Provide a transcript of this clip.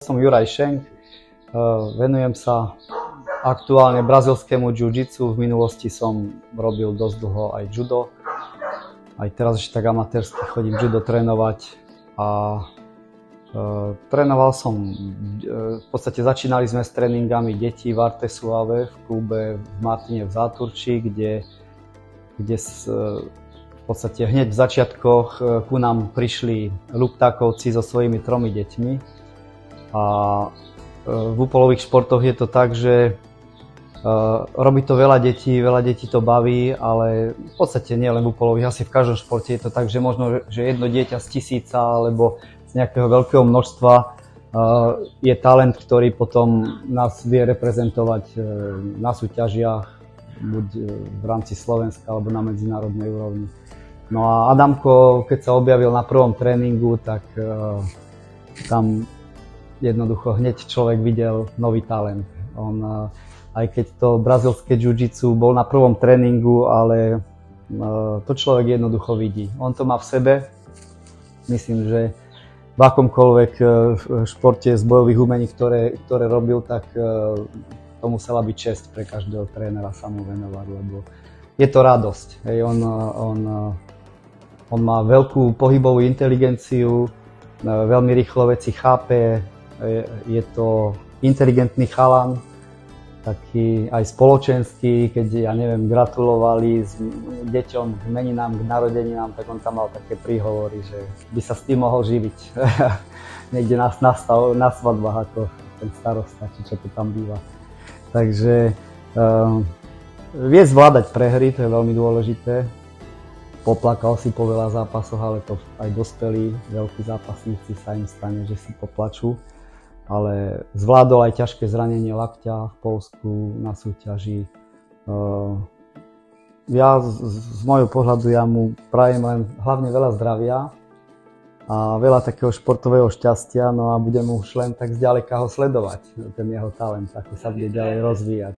Som Juraj Šenk, venujem sa aktuálne brazilskému jiu-jitsu. V minulosti som robil dosť dlho aj judo. Aj teraz ešte tak amatérsky chodím judo trénovať. A trénoval som, v podstate začínali sme s tréningami detí v Arte Suave v klube v Martine v Záturči, kde v podstate hneď v začiatkoch ku nám prišli Luptákovci so svojimi 3 deťmi. A v úpolových športoch je to tak, že robí to veľa detí to baví, ale v podstate nie len v úpolových, asi v každom športe je to tak, že možno, že jedno dieťa z 1000 alebo z nejakého veľkého množstva je talent, ktorý potom nás vie reprezentovať na súťažiach, buď v rámci Slovenska alebo na medzinárodnej úrovni. No a Adamko, keď sa objavil na prvom tréningu, tak tam jednoducho hneď človek videl nový talent. On, aj keď to brazilské jiu-jitsu bol na prvom tréningu, ale to človek jednoducho vidí. On to má v sebe. Myslím, že v akomkoľvek športe z bojových umení, ktoré robil, tak to musela byť česť pre každého trénera sa mu venovať, lebo je to radosť. Hej, on má veľkú pohybovú inteligenciu, veľmi rýchlo veci chápe, je to inteligentný chalan, taký aj spoločenský, keď, ja neviem, gratulovali s deťom k meninám, k narodeninám, tak on tam mal také príhovory, že by sa s tým mohol živiť niekde na svadbách ako ten starosta, či čo to tam býva. Takže vie zvládať prehry, to je veľmi dôležité. Poplakal si po veľa zápasoch, ale to aj dospelí veľkí zápasníci sa im stane, že si poplačú. Ale zvládol aj ťažké zranenie lakťa v Poľsku na súťaži. Ja z môjho pohľadu ja mu prajem len hlavne veľa zdravia a veľa takého športového šťastia, no a budem už len tak zďaleka ho sledovať, ten jeho talent, ako sa bude ďalej rozvíjať.